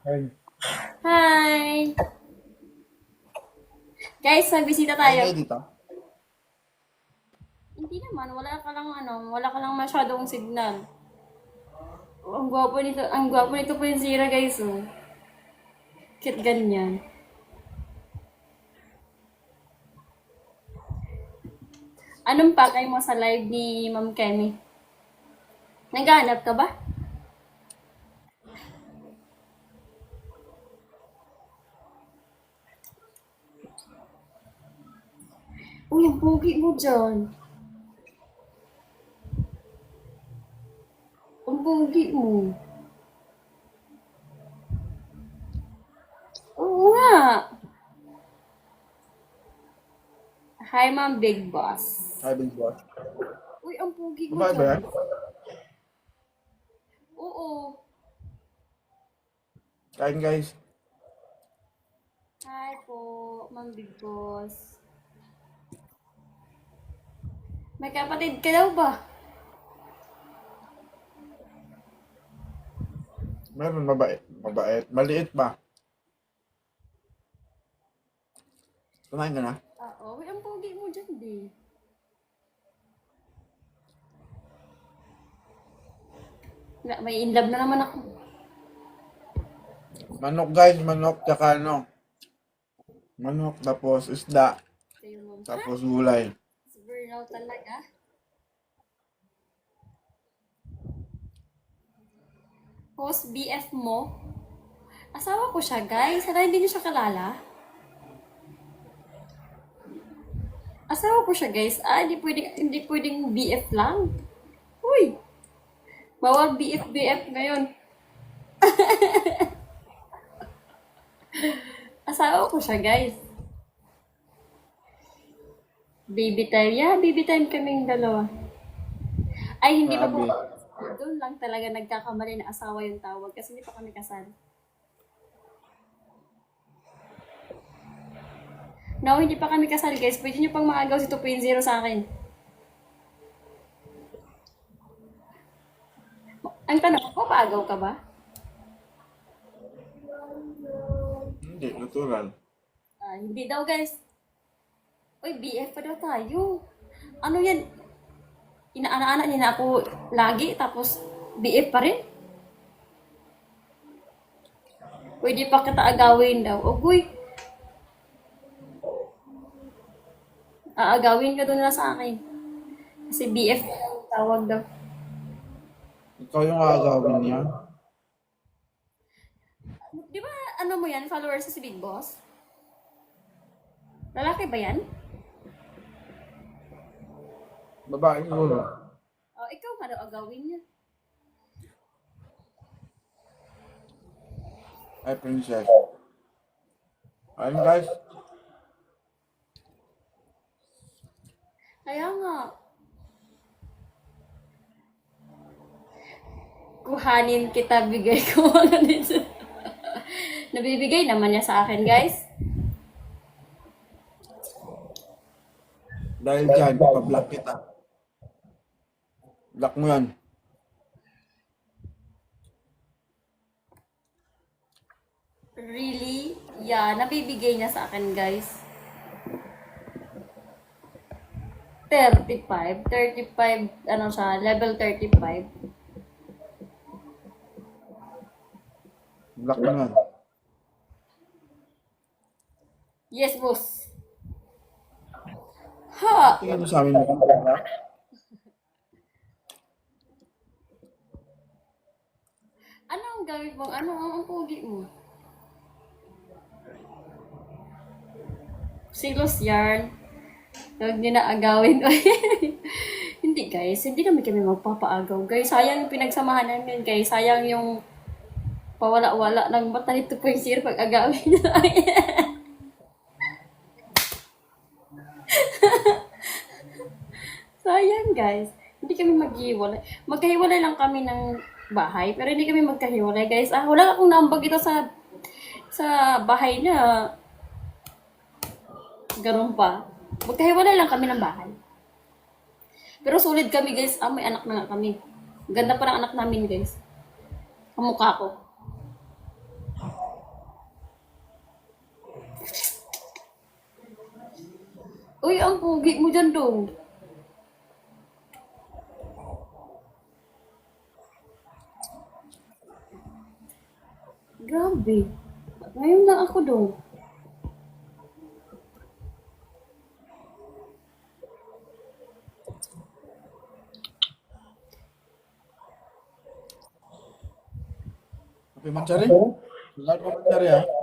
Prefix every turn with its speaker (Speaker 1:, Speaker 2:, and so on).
Speaker 1: Ayun.
Speaker 2: Hi! Guys, may bisita
Speaker 1: Ayun
Speaker 2: tayo.
Speaker 1: kayo dito.
Speaker 2: Hindi naman, wala ka lang masyadong signal. Oh, ang gwapo nito po yung Zira guys, oh. Kit ganyan. Anong pakay mo sa live ni Ma'am Kemi? Naghahanap ka ba? Uy, ang pogi mo dyan. Ang pogi mo. Oo nga. Hi, Ma'am Big Boss.
Speaker 1: Hi, Big Boss.
Speaker 2: Uy, ang pogi mo
Speaker 1: Babae ba
Speaker 2: dyan.
Speaker 1: yan?
Speaker 2: Oo.
Speaker 1: Kain guys.
Speaker 2: Hi po, Ma'am Big Boss. May kapatid ka daw ba?
Speaker 1: Meron mabait. Mabait. Maliit ba? Kumain ka na?
Speaker 2: Oo, uy, ang pogi mo dyan, di. May in love na naman ako.
Speaker 1: Manok guys. Manok. Tsaka ano. Manok. Tapos isda.
Speaker 2: Kayo, Ma'am. Ha?
Speaker 1: Tapos gulay.
Speaker 2: Si Burnout talaga. Post BF mo? Asawa ko siya, guys. Sana hindi niyo siya kalala. Asawa ko siya, guys. Hindi pwedeng BF lang. Uy, bawal BF ngayon. Asawa ko siya, guys. Baby time. Yeah, baby time kaming dalawa. Ay, hindi pa po.
Speaker 1: Grabe.
Speaker 2: Doon lang talaga nagkakamali na asawa yung tawag kasi hindi pa kami kasal. No, hindi pa kami kasal, guys. Pwede nyo pang maagaw si 2.0 sa akin. Ang tanong ko, paagaw ka ba?
Speaker 1: Hindi. Natural.
Speaker 2: Hindi daw, guys. Uy, BF pa daw tayo. Ano yan? Inaana-ana niya na ako lagi, tapos BF pa rin? Pwede pa kita agawin daw. Uy, aagawin ka doon na sa akin. Kasi BF ang tawag daw.
Speaker 1: Ikaw yung agawin niya.
Speaker 2: Di ba, ano mo yan, followers sa si Big Boss? Lalaki ba yan?
Speaker 1: Babae siguro.
Speaker 2: Oh, ikaw ka daw agawin niya.
Speaker 1: Ay, princess. Ayun guys.
Speaker 2: Kaya nga, kuhanin kita, bigay ko ano dito. Nabibigay naman niya sa akin, guys.
Speaker 1: Dahil dyan, pa-block kita. Block mo yan.
Speaker 2: Really? Yeah, nabibigay niya sa akin, guys. 35, ano siya, level 35.
Speaker 1: Block mo yan.
Speaker 2: Yes, boss. Ha!
Speaker 1: Tingin mo sa amin mukhang pera.
Speaker 2: Ano ang gamit mo? Ano ang pugi mo? Silos yarn. Huwag niyo na agawin. Hindi guys, hindi naman kami magpapaagaw. Guys, sayang yung pinagsamahan namin guys. Sayang yung pawala-wala ng mata nito po yung pag agawin na. Sayang guys. Hindi kami maghiwalay. Magkahiwalay lang kami ng bahay, pero hindi kami magkahiwalay guys. Wala akong nambag ito sa bahay na ganun pa. Magkahiwalay lang kami ng bahay. Pero solid kami guys. May anak na nga kami. Ganda pa ng anak namin guys. Kamukha ko. Uy, ang pugi mo dyan, dong. Grabe. Ngayon lang ako, dong.
Speaker 1: Okay, Manchari? Salamat po, Manchari, ha?